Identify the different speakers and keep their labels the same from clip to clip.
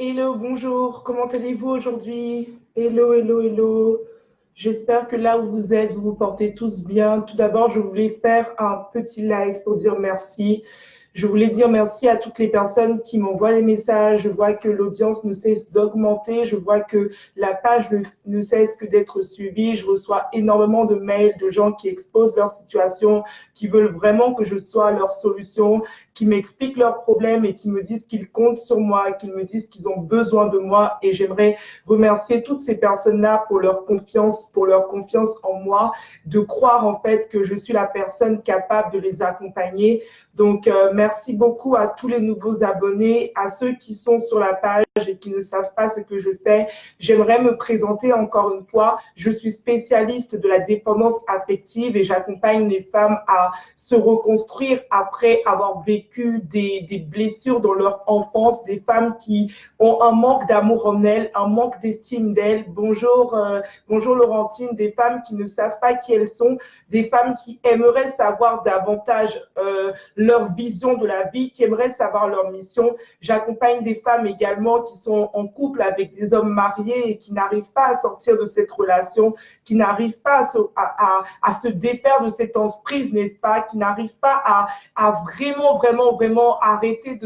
Speaker 1: Hello, bonjour, comment allez-vous aujourd'hui? Hello, hello, hello. J'espère que là où vous êtes, vous vous portez tous bien. Tout d'abord, je voulais faire un petit live pour dire merci. Je voulais dire merci à toutes les personnes qui m'envoient des messages. Je vois que l'audience ne cesse d'augmenter. Je vois que la page ne cesse que d'être suivie. Je reçois énormément de mails de gens qui exposent leur situation, qui veulent vraiment que je sois leur solution, qui m'expliquent leurs problèmes et qui me disent qu'ils comptent sur moi, qu'ils me disent qu'ils ont besoin de moi. Et j'aimerais remercier toutes ces personnes-là pour leur confiance en moi, de croire en fait que je suis la personne capable de les accompagner. Donc, merci beaucoup à tous les nouveaux abonnés, à ceux qui sont sur la page et qui ne savent pas ce que je fais. J'aimerais me présenter encore une fois. Je suis spécialiste de la dépendance affective et j'accompagne les femmes à se reconstruire après avoir vécu des blessures dans leur enfance, des femmes qui ont un manque d'amour en elles, un manque d'estime d'elles. Bonjour, bonjour Laurentine, des femmes qui ne savent pas qui elles sont, des femmes qui aimeraient savoir davantage leur vision de la vie, qui aimeraient savoir leur mission. J'accompagne des femmes également qui sont en couple avec des hommes mariés et qui n'arrivent pas à sortir de cette relation, qui n'arrivent pas à se défaire de cette emprise, n'est-ce pas, qui n'arrivent pas à vraiment arrêter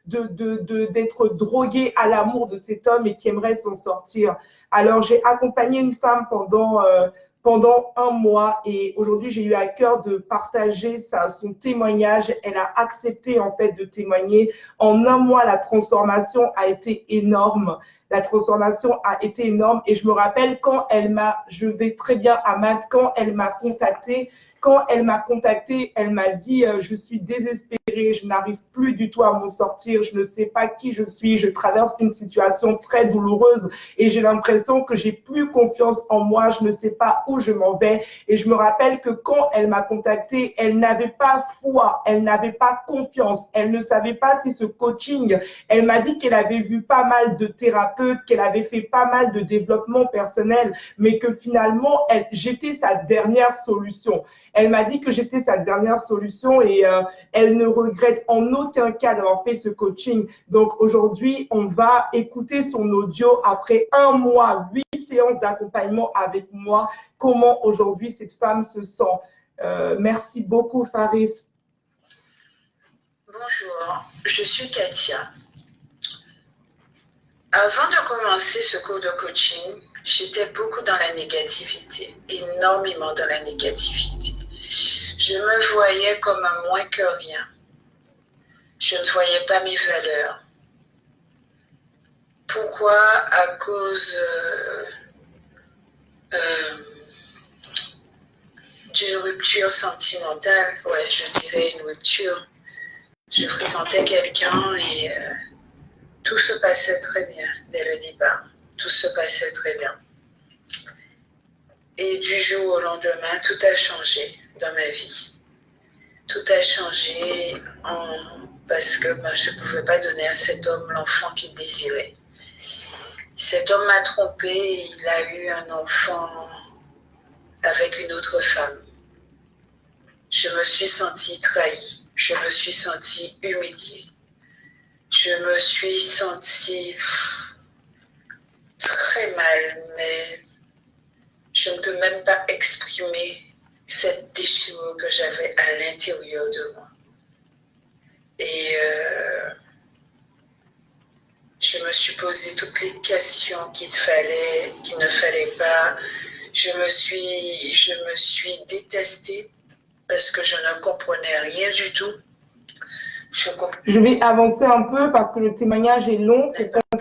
Speaker 1: d'être drogués à l'amour de cet homme et qui aimeraient s'en sortir. Alors, j'ai accompagné une femme pendant un mois et aujourd'hui j'ai eu à cœur de partager son témoignage. Elle a accepté en fait de témoigner. En un mois, la transformation a été énorme. La transformation a été énorme et je me rappelle quand je vais très bien Ahmad, quand elle m'a contactée, elle m'a dit je suis désespérée, je n'arrive plus du tout à m'en sortir, je ne sais pas qui je suis, je traverse une situation très douloureuse et j'ai l'impression que j'ai plus confiance en moi, je ne sais pas où je m'en vais. Et je me rappelle que quand elle m'a contactée, elle n'avait pas foi, elle n'avait pas confiance, elle ne savait pas si ce coaching, elle m'a dit qu'elle avait vu pas mal de thérapeutes, qu'elle avait fait pas mal de développement personnel, mais que finalement, j'étais sa dernière solution. Elle m'a dit que j'étais sa dernière solution et elle ne regrette en aucun cas d'avoir fait ce coaching. Donc aujourd'hui, on va écouter son audio après un mois, 8 séances d'accompagnement avec moi, comment aujourd'hui cette femme se sent. Merci beaucoup, Faris.
Speaker 2: Bonjour, je suis Katia. Avant de commencer ce cours de coaching, j'étais beaucoup dans la négativité, énormément dans la négativité. Je me voyais comme un moins que rien. Je ne voyais pas mes valeurs. Pourquoi? À cause d'une rupture sentimentale, ouais, je dirais une rupture. Je fréquentais quelqu'un et tout se passait très bien dès le départ. Tout se passait très bien. Et du jour au lendemain, tout a changé dans ma vie. Tout a changé parce que je ne pouvais pas donner à cet homme l'enfant qu'il désirait. Cet homme m'a trompée et il a eu un enfant avec une autre femme. Je me suis sentie trahie. Je me suis sentie humiliée. Je me suis sentie très mal, mais je ne peux même pas exprimer cette déchirure que j'avais à l'intérieur de moi. Et je me suis posé toutes les questions qu'il ne fallait pas. Je me suis détestée parce que je ne comprenais rien du tout.
Speaker 1: Je vais avancer un peu parce que le témoignage est long pour qu'on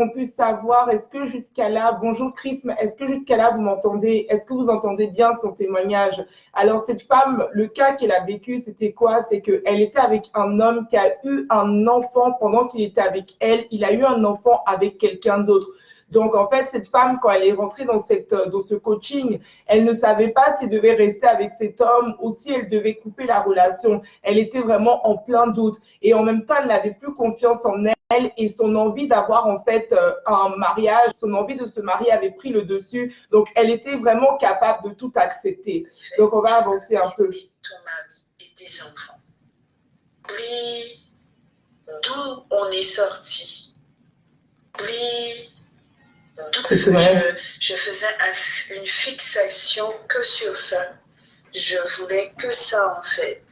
Speaker 1: puisse savoir, est-ce que jusqu'à là, bonjour Chris, est-ce que jusqu'à là vous m'entendez? Est-ce que vous entendez bien son témoignage? Alors cette femme, le cas qu'elle a vécu, c'était quoi? C'est qu'elle était avec un homme qui a eu un enfant pendant qu'il était avec elle. Il a eu un enfant avec quelqu'un d'autre. Donc, en fait, cette femme, quand elle est rentrée dans ce coaching, elle ne savait pas si elle devait rester avec cet homme ou si elle devait couper la relation. Elle était vraiment en plein doute. Et en même temps, elle n'avait plus confiance en elle et son envie d'avoir en fait un mariage, son envie de se marier avait pris le dessus. Donc, elle était vraiment capable de tout accepter. Donc, on va avancer un peu.
Speaker 2: Ton mari et tes enfants. Oublie d'où on est sorti. oubli
Speaker 1: vrai.
Speaker 2: je faisais une fixation que sur ça. Je voulais que ça en fait.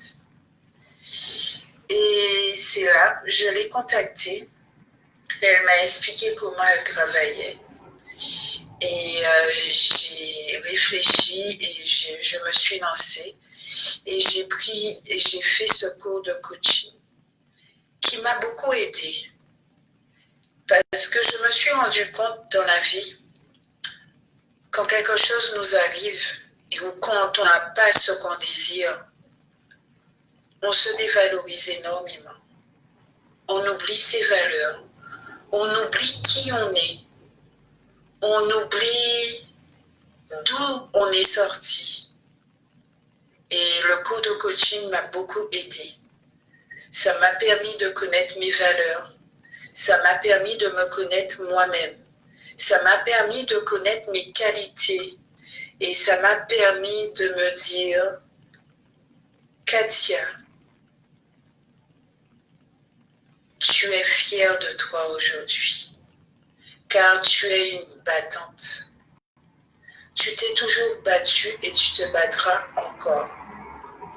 Speaker 2: Et c'est là, je l'ai contactée. Elle m'a expliqué comment elle travaillait. Et j'ai réfléchi et je me suis lancée. Et j'ai fait ce cours de coaching qui m'a beaucoup aidée. Parce que je me suis rendu compte dans la vie, quand quelque chose nous arrive ou quand on n'a pas ce qu'on désire, on se dévalorise énormément. On oublie ses valeurs. On oublie qui on est. On oublie d'où on est sorti. Et le cours de coaching m'a beaucoup aidé. Ça m'a permis de connaître mes valeurs. Ça m'a permis de me connaître moi-même. Ça m'a permis de connaître mes qualités. Et ça m'a permis de me dire, Katia, tu es fière de toi aujourd'hui, car tu es une battante. Tu t'es toujours battue et tu te battras encore.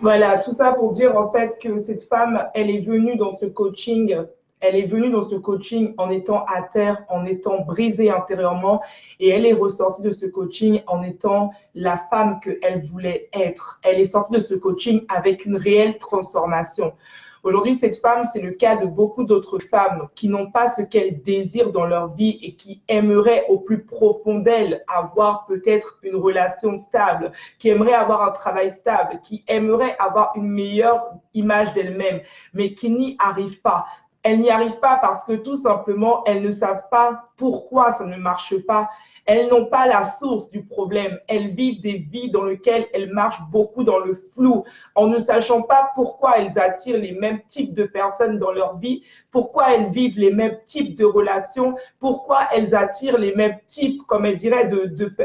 Speaker 1: Voilà, tout ça pour dire en fait que cette femme, elle est venue dans ce coaching. Elle est venue dans ce coaching en étant à terre, en étant brisée intérieurement, et elle est ressortie de ce coaching en étant la femme qu'elle voulait être. Elle est sortie de ce coaching avec une réelle transformation. Aujourd'hui, cette femme, c'est le cas de beaucoup d'autres femmes qui n'ont pas ce qu'elles désirent dans leur vie et qui aimeraient au plus profond d'elles avoir peut-être une relation stable, qui aimeraient avoir un travail stable, qui aimeraient avoir une meilleure image d'elles-mêmes, mais qui n'y arrivent pas. Elles n'y arrivent pas parce que tout simplement, elles ne savent pas pourquoi ça ne marche pas. Elles n'ont pas la source du problème. Elles vivent des vies dans lesquelles elles marchent beaucoup dans le flou, en ne sachant pas pourquoi elles attirent les mêmes types de personnes dans leur vie, pourquoi elles vivent les mêmes types de relations, pourquoi elles attirent les mêmes types, comme elles diraient,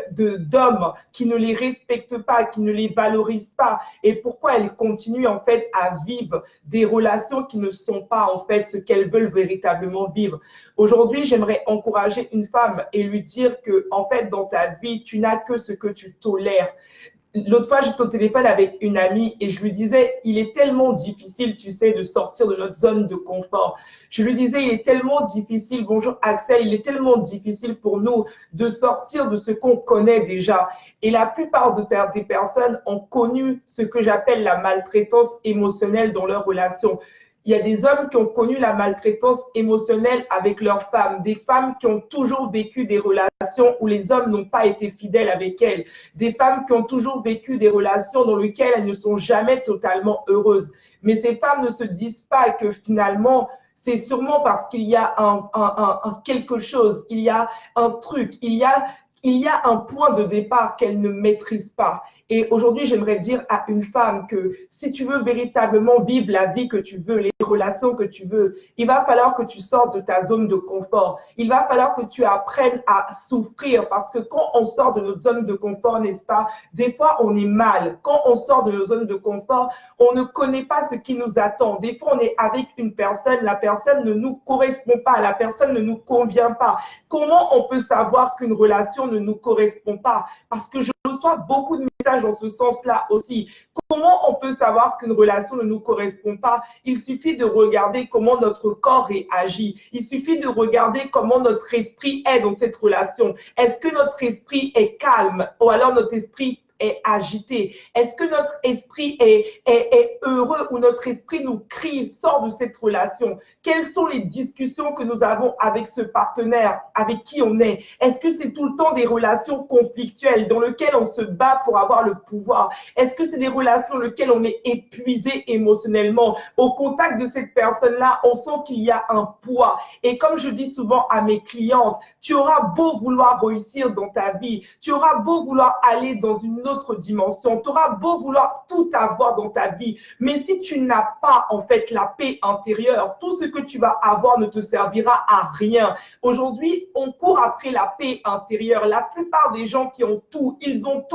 Speaker 1: d'hommes qui ne les respectent pas, qui ne les valorisent pas, et pourquoi elles continuent en fait à vivre des relations qui ne sont pas en fait ce qu'elles veulent véritablement vivre. Aujourd'hui, j'aimerais encourager une femme et lui dire que en fait, dans ta vie, tu n'as que ce que tu tolères. L'autre fois, j'étais au téléphone avec une amie et je lui disais, il est tellement difficile, tu sais, de sortir de notre zone de confort. Je lui disais, il est tellement difficile, bonjour Axel, il est tellement difficile pour nous de sortir de ce qu'on connaît déjà. Et la plupart des personnes ont connu ce que j'appelle la maltraitance émotionnelle dans leurs relations. Il y a des hommes qui ont connu la maltraitance émotionnelle avec leurs femmes, des femmes qui ont toujours vécu des relations où les hommes n'ont pas été fidèles avec elles, des femmes qui ont toujours vécu des relations dans lesquelles elles ne sont jamais totalement heureuses. Mais ces femmes ne se disent pas que finalement, c'est sûrement parce qu'il y a quelque chose, il y a un truc, il y a un point de départ qu'elles ne maîtrisent pas. Et aujourd'hui, j'aimerais dire à une femme que si tu veux véritablement vivre la vie que tu veux, les relations que tu veux, il va falloir que tu sortes de ta zone de confort. Il va falloir que tu apprennes à souffrir parce que quand on sort de notre zone de confort, n'est-ce pas, des fois on est mal. Quand on sort de nos zones de confort, on ne connaît pas ce qui nous attend. Des fois, on est avec une personne, la personne ne nous correspond pas, la personne ne nous convient pas. Comment on peut savoir qu'une relation ne nous correspond pas? Parce que je reçois beaucoup de messages dans ce sens-là aussi. Comment on peut savoir qu'une relation ne nous correspond pas? Il suffit de regarder comment notre corps réagit. Il suffit de regarder comment notre esprit est dans cette relation. Est-ce que notre esprit est calme ou alors notre esprit est agité? Est-ce que notre esprit est heureux ou notre esprit nous crie, sort de cette relation? Quelles sont les discussions que nous avons avec ce partenaire, avec qui on est? Est-ce que c'est tout le temps des relations conflictuelles dans lesquelles on se bat pour avoir le pouvoir? Est-ce que c'est des relations dans lesquelles on est épuisé émotionnellement? Au contact de cette personne-là, on sent qu'il y a un poids. Et comme je dis souvent à mes clientes, tu auras beau vouloir réussir dans ta vie, tu auras beau vouloir aller dans une autre dimension. Tu auras beau vouloir tout avoir dans ta vie, mais si tu n'as pas en fait la paix intérieure, tout ce que tu vas avoir ne te servira à rien. Aujourd'hui, on court après la paix intérieure. La plupart des gens qui ont tout, ils ont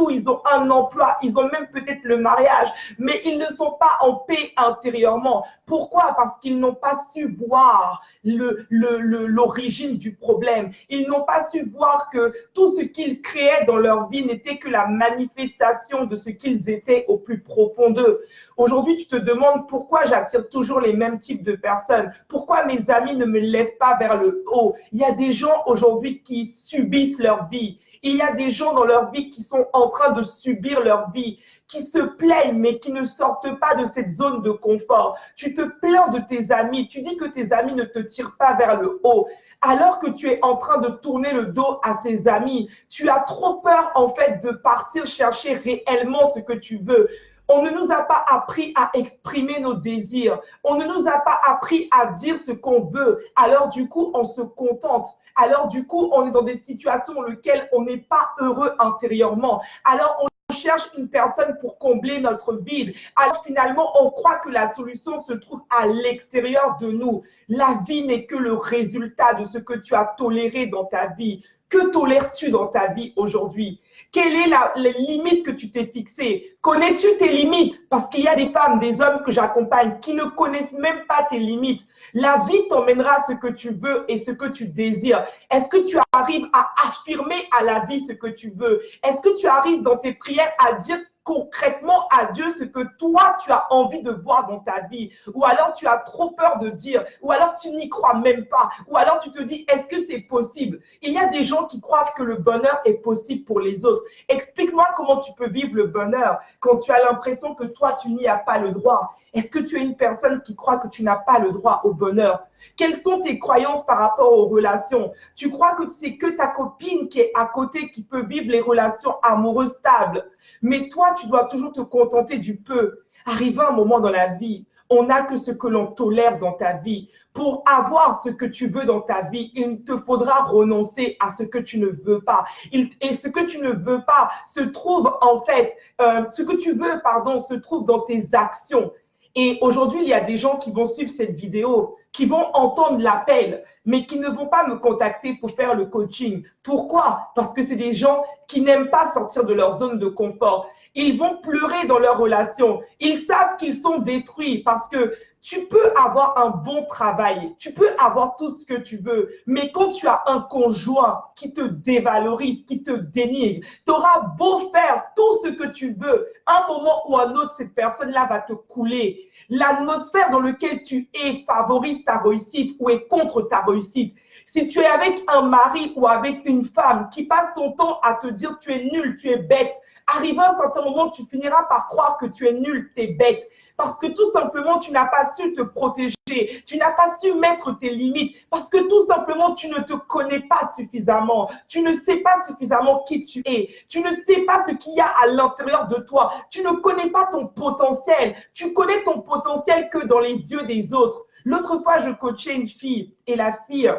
Speaker 1: un emploi, ils ont même peut-être le mariage, mais ils ne sont pas en paix intérieurement. Pourquoi? Parce qu'ils n'ont pas su voir l'origine du problème. Ils n'ont pas su voir que tout ce qu'ils créaient dans leur vie n'était que la manifestation de ce qu'ils étaient au plus profond d'eux. Aujourd'hui, tu te demandes pourquoi j'attire toujours les mêmes types de personnes. Pourquoi mes amis ne me lèvent pas vers le haut? Il y a des gens aujourd'hui qui subissent leur vie. Il y a des gens dans leur vie qui sont en train de subir leur vie, qui se plaignent mais qui ne sortent pas de cette zone de confort. Tu te plains de tes amis, tu dis que tes amis ne te tirent pas vers le haut. Alors que tu es en train de tourner le dos à ces amis, tu as trop peur en fait de partir chercher réellement ce que tu veux. On ne nous a pas appris à exprimer nos désirs. On ne nous a pas appris à dire ce qu'on veut. Alors du coup, on se contente. Alors du coup, on est dans des situations dans lesquelles on n'est pas heureux intérieurement. Alors on cherche une personne pour combler notre vide. Alors finalement, on croit que la solution se trouve à l'extérieur de nous. La vie n'est que le résultat de ce que tu as toléré dans ta vie. Que tolères-tu dans ta vie aujourd'hui? Quelle est la limite que tu t'es fixée? Connais-tu tes limites? Parce qu'il y a des femmes, des hommes que j'accompagne qui ne connaissent même pas tes limites. La vie t'emmènera ce que tu veux et ce que tu désires. Est-ce que tu arrives à affirmer à la vie ce que tu veux? Est-ce que tu arrives dans tes prières à dire concrètement à Dieu ce que toi tu as envie de voir dans ta vie, ou alors tu as trop peur de dire, ou alors tu n'y crois même pas, ou alors tu te dis est-ce que c'est possible? Il y a des gens qui croient que le bonheur est possible pour les autres. Explique-moi comment tu peux vivre le bonheur quand tu as l'impression que toi tu n'y as pas le droit. Est-ce que tu es une personne qui croit que tu n'as pas le droit au bonheur? Quelles sont tes croyances par rapport aux relations? Tu crois que c'est que ta copine qui est à côté qui peut vivre les relations amoureuses stables. Mais toi, tu dois toujours te contenter du peu. Arrivé un moment dans la vie, on n'a que ce que l'on tolère dans ta vie. Pour avoir ce que tu veux dans ta vie, il te faudra renoncer à ce que tu ne veux pas. Et ce que tu ne veux pas se trouve en fait, ce que tu veux, pardon, se trouve dans tes actions. Et aujourd'hui, il y a des gens qui vont suivre cette vidéo, qui vont entendre l'appel, mais qui ne vont pas me contacter pour faire le coaching. Pourquoi? Parce que c'est des gens qui n'aiment pas sortir de leur zone de confort. Ils vont pleurer dans leur relation. Ils savent qu'ils sont détruits parce que tu peux avoir un bon travail, tu peux avoir tout ce que tu veux, mais quand tu as un conjoint qui te dévalorise, qui te dénigre, tu auras beau faire tout ce que tu veux, un moment ou un autre, cette personne-là va te couler. L'atmosphère dans laquelle tu es favorise ta réussite ou est contre ta réussite. Si tu es avec un mari ou avec une femme qui passe ton temps à te dire tu es nul, tu es bête, arrivé à un certain moment, tu finiras par croire que tu es nul, tu es bête. Parce que tout simplement, tu n'as pas su te protéger, tu n'as pas su mettre tes limites, parce que tout simplement, tu ne te connais pas suffisamment, tu ne sais pas suffisamment qui tu es, tu ne sais pas ce qu'il y a à l'intérieur de toi, tu ne connais pas ton potentiel, tu connais ton potentiel que dans les yeux des autres. L'autre fois, je coachais une fille et la fille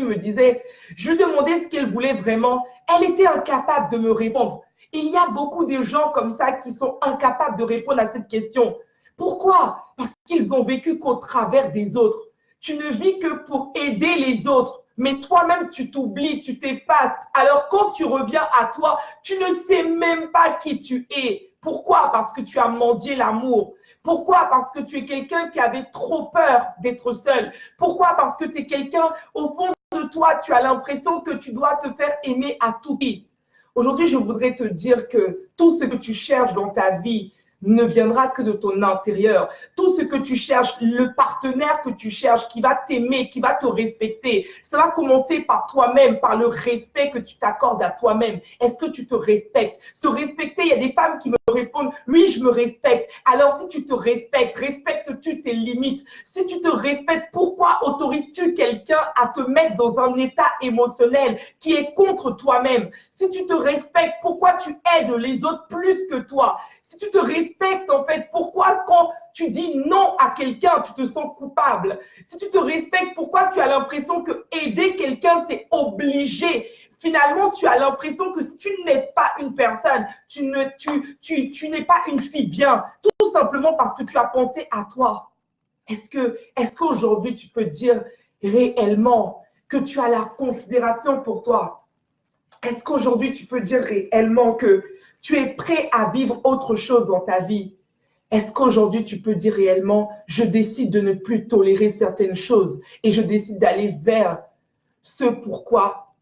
Speaker 1: me disait, je lui demandais ce qu'elle voulait vraiment. Elle était incapable de me répondre. Il y a beaucoup de gens comme ça qui sont incapables de répondre à cette question. Pourquoi? Parce qu'ils ont vécu qu'au travers des autres. Tu ne vis que pour aider les autres. Mais toi-même, tu t'oublies, tu t'effaces. Alors, quand tu reviens à toi, tu ne sais même pas qui tu es. Pourquoi? Parce que tu as mendié l'amour. Pourquoi? Parce que tu es quelqu'un qui avait trop peur d'être seul. Pourquoi? Parce que tu es quelqu'un, au fond de toi, tu as l'impression que tu dois te faire aimer à tout prix. Aujourd'hui, je voudrais te dire que tout ce que tu cherches dans ta vie ne viendra que de ton intérieur. Tout ce que tu cherches, le partenaire que tu cherches, qui va t'aimer, qui va te respecter, ça va commencer par toi-même, par le respect que tu t'accordes à toi-même. Est-ce que tu te respectes? Se respecter, il y a des femmes qui me répondent, oui, je me respecte. Alors, si tu te respectes, respectes-tu tes limites? Si tu te respectes, pourquoi autorises-tu quelqu'un à te mettre dans un état émotionnel qui est contre toi-même? Si tu te respectes, pourquoi tu aides les autres plus que toi? Si tu te respectes, en fait, pourquoi quand tu dis non à quelqu'un, tu te sens coupable? Si tu te respectes, pourquoi tu as l'impression que aider quelqu'un, c'est obligé? finalement, tu as l'impression que tu n'es pas une personne, tu n'es pas une fille bien, tout simplement parce que tu as pensé à toi. Est-ce qu'aujourd'hui, tu peux dire réellement que tu as la considération pour toi? Est-ce qu'aujourd'hui, tu peux dire réellement que tu es prêt à vivre autre chose dans ta vie? Est-ce qu'aujourd'hui, tu peux dire réellement, je décide de ne plus tolérer certaines choses et je décide d'aller vers ce pourquoi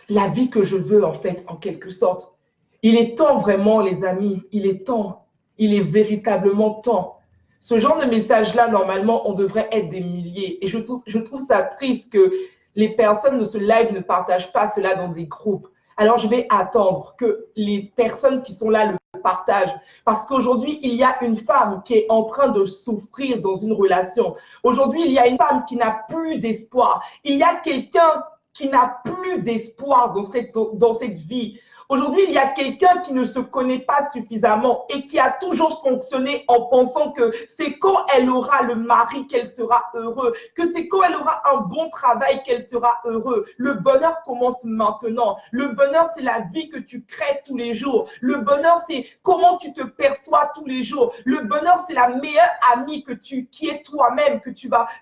Speaker 1: la vie que je veux, en fait, en quelque sorte. Il est temps vraiment, les amis, il est temps, il est véritablement temps. Ce genre de message-là, normalement, on devrait être des milliers. Et je trouve ça triste que les personnes de ce live ne partagent pas cela dans des groupes. Alors, je vais attendre que les personnes qui sont là le partagent. Parce qu'aujourd'hui, il y a une femme qui est en train de souffrir dans une relation. Aujourd'hui, il y a une femme qui n'a plus d'espoir. Il y a quelqu'un qui n'a plus d'espoir dans cette vie. Aujourd'hui, il y a quelqu'un qui ne se connaît pas suffisamment et qui a toujours fonctionné en pensant que c'est quand elle aura le mari qu'elle sera heureuse, que c'est quand elle aura un bon travail qu'elle sera heureuse. Le bonheur commence maintenant. Le bonheur, c'est la vie que tu crées tous les jours. Le bonheur, c'est comment tu te perçois tous les jours. Le bonheur, c'est la meilleure amie qui est toi-même,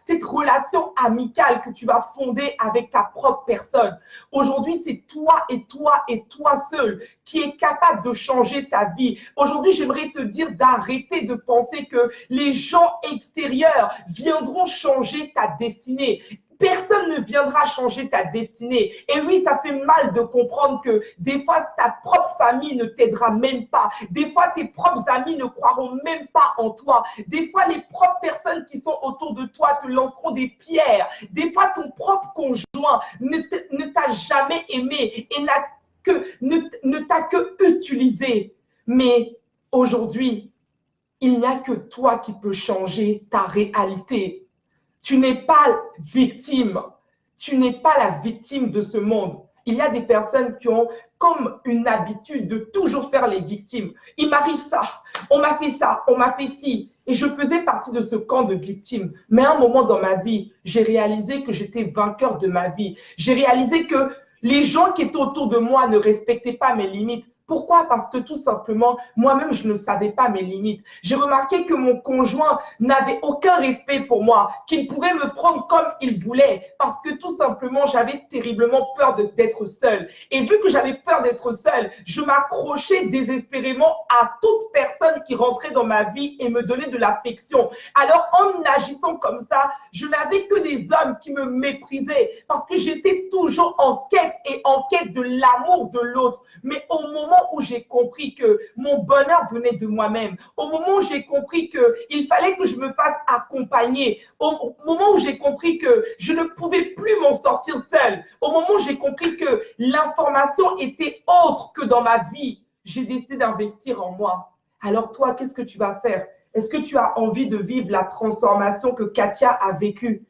Speaker 1: cette relation amicale que tu vas fonder avec ta propre personne. Aujourd'hui, c'est toi et toi et toi seul qui est capable de changer ta vie. Aujourd'hui, j'aimerais te dire d'arrêter de penser que les gens extérieurs viendront changer ta destinée. Personne ne viendra changer ta destinée. Et oui, ça fait mal de comprendre que des fois, ta propre famille ne t'aidera même pas. Des fois, tes propres amis ne croiront même pas en toi. Des fois, les propres personnes qui sont autour de toi te lanceront des pierres. Des fois, ton propre conjoint ne t'a jamais aimé et ne t'a que utilisé. Mais aujourd'hui, il n'y a que toi qui peux changer ta réalité. Tu n'es pas victime. Tu n'es pas la victime de ce monde. Il y a des personnes qui ont comme une habitude de toujours faire les victimes. Il m'arrive ça, on m'a fait ça, on m'a fait ci. Et je faisais partie de ce camp de victimes. Mais à un moment dans ma vie, j'ai réalisé que j'étais vainqueur de ma vie. J'ai réalisé que les gens qui étaient autour de moi ne respectaient pas mes limites. Pourquoi? Parce que tout simplement, moi-même, je ne savais pas mes limites. J'ai remarqué que mon conjoint n'avait aucun respect pour moi, qu'il pouvait me prendre comme il voulait, parce que tout simplement, j'avais terriblement peur d'être seule. Et vu que j'avais peur d'être seule, je m'accrochais désespérément à toute personne qui rentrait dans ma vie et me donnait de l'affection. Alors, en agissant comme ça, je n'avais que des hommes qui me méprisaient, parce que j'étais toujours en quête de l'amour de l'autre. Mais au moment où j'ai compris que mon bonheur venait de moi-même, au moment où j'ai compris qu'il fallait que je me fasse accompagner, au moment où j'ai compris que je ne pouvais plus m'en sortir seule, au moment où j'ai compris que l'information était autre que dans ma vie, j'ai décidé d'investir en moi. Alors toi, qu'est-ce que tu vas faire? Est-ce que tu as envie de vivre la transformation que Katia a vécue?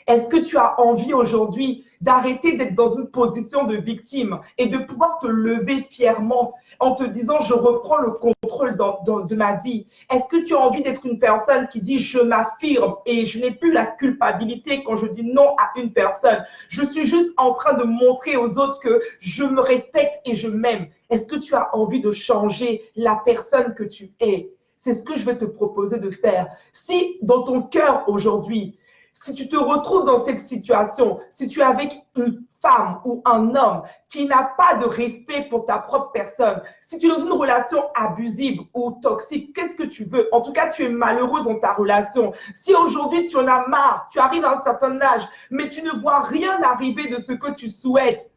Speaker 1: Est-ce que tu as envie aujourd'hui d'arrêter d'être dans une position de victime et de pouvoir te lever fièrement en te disant « je reprends le contrôle de ma vie ». Est-ce que tu as envie d'être une personne qui dit « je m'affirme et je n'ai plus la culpabilité quand je dis non à une personne. Je suis juste en train de montrer aux autres que je me respecte et je m'aime ». Est-ce que tu as envie de changer la personne que tu es? C'est ce que je vais te proposer de faire. Si dans ton cœur aujourd'hui, si tu te retrouves dans cette situation, si tu es avec une femme ou un homme qui n'a pas de respect pour ta propre personne, si tu es dans une relation abusive ou toxique, qu'est-ce que tu veux? En tout cas, tu es malheureuse dans ta relation. Si aujourd'hui tu en as marre, tu arrives à un certain âge, mais tu ne vois rien arriver de ce que tu souhaites,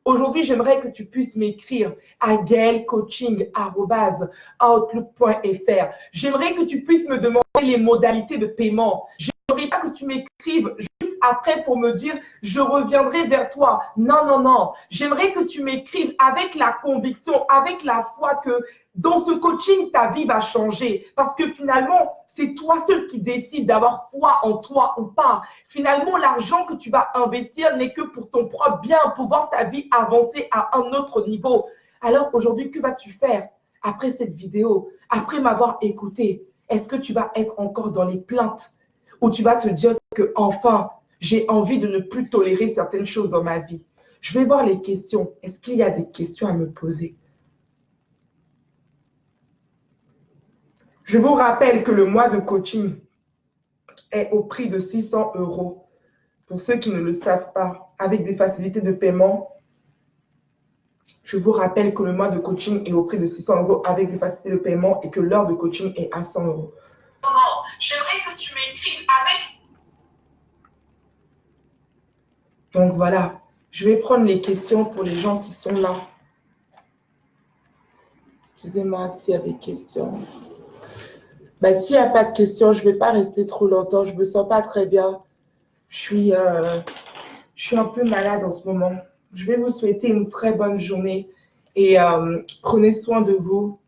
Speaker 1: aujourd'hui, j'aimerais que tu puisses m'écrire à gaelcoaching@outlook.fr. J'aimerais que tu puisses me demander les modalités de paiement. J'aimerais pas que tu m'écrives juste après pour me dire « je reviendrai vers toi ». Non, non, non. J'aimerais que tu m'écrives avec la conviction, avec la foi que dans ce coaching, ta vie va changer. Parce que finalement, c'est toi seul qui décides d'avoir foi en toi ou pas. Finalement, l'argent que tu vas investir n'est que pour ton propre bien, pour voir ta vie avancer à un autre niveau. Alors aujourd'hui, que vas-tu faire après cette vidéo, après m'avoir écouté? Est-ce que tu vas être encore dans les plaintes? Ou tu vas te dire que enfin, j'ai envie de ne plus tolérer certaines choses dans ma vie. Je vais voir les questions. Est-ce qu'il y a des questions à me poser? Je vous rappelle que le mois de coaching est au prix de 600 €. Pour ceux qui ne le savent pas, avec des facilités de paiement, je vous rappelle que le mois de coaching est au prix de 600 € avec des facilités de paiement et que l'heure de coaching est à 100 €. J'aimerais que tu m'écrives avec. Donc voilà, je vais prendre les questions pour les gens qui sont là. Excusez-moi s'il y a des questions. Ben, s'il n'y a pas de questions, je ne vais pas rester trop longtemps. Je ne me sens pas très bien. Je suis un peu malade en ce moment. Je vais vous souhaiter une très bonne journée et prenez soin de vous.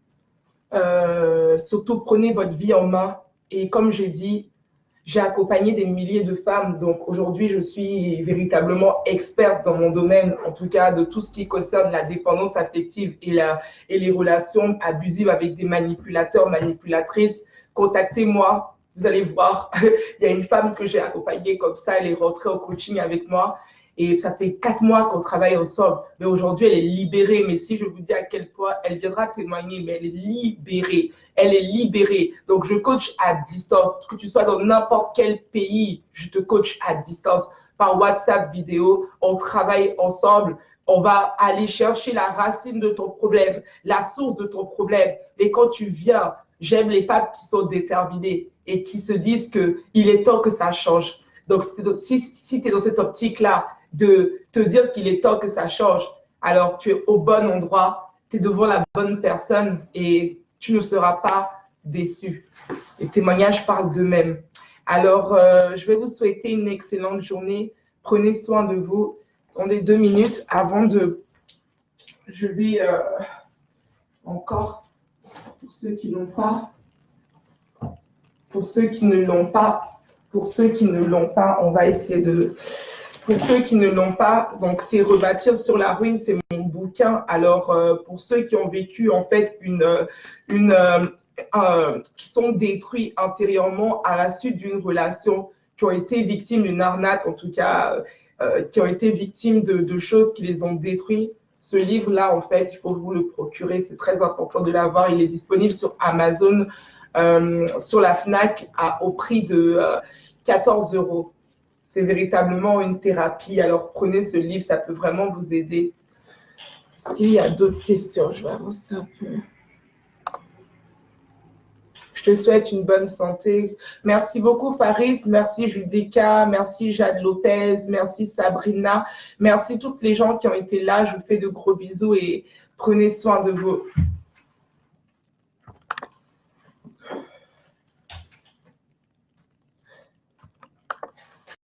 Speaker 1: Surtout, prenez votre vie en main. Et comme j'ai dit, j'ai accompagné des milliers de femmes. Donc aujourd'hui, je suis véritablement experte dans mon domaine, en tout cas de tout ce qui concerne la dépendance affective et les relations abusives avec des manipulateurs, manipulatrices. Contactez-moi. Vous allez voir, il y a une femme que j'ai accompagnée comme ça, elle est rentrée au coaching avec moi et ça fait 4 mois qu'on travaille ensemble. Mais aujourd'hui, elle est libérée. Mais si je vous dis à quel point, elle viendra témoigner, mais elle est libérée. Elle est libérée. Donc, je coach à distance. Que tu sois dans n'importe quel pays, je te coach à distance par WhatsApp vidéo. On travaille ensemble. On va aller chercher la racine de ton problème, la source de ton problème. Et quand tu viens, j'aime les femmes qui sont déterminées et qui se disent qu'il est temps que ça change. Donc, si tu es dans cette optique-là de te dire qu'il est temps que ça change, alors tu es au bon endroit, tu es devant la bonne personne et tu ne seras pas déçu. Les témoignages parlent d'eux-mêmes. Alors, je vais vous souhaiter une excellente journée. Prenez soin de vous. Attendez 2 minutes avant de... Je vais encore, pour ceux qui n'ont pas... Pour ceux qui ne l'ont pas, on va essayer de... Pour ceux qui ne l'ont pas, donc c'est Rebâtir sur la ruine, c'est mon bouquin. Alors, pour ceux qui ont vécu en fait qui sont détruits intérieurement à la suite d'une relation, qui ont été victimes d'une arnaque, en tout cas, qui ont été victimes de choses qui les ont détruits. Ce livre-là, en fait, il faut vous le procurer. C'est très important de l'avoir. Il est disponible sur Amazon, sur la Fnac, au prix de 14 €. C'est véritablement une thérapie. Alors, prenez ce livre, ça peut vraiment vous aider. Est-ce qu'il y a d'autres questions? Je vais avancer un peu. Je te souhaite une bonne santé. Merci beaucoup, Faris. Merci, Judica. Merci, Jade Lopez. Merci, Sabrina. Merci toutes les gens qui ont été là. Je vous fais de gros bisous et prenez soin de vous.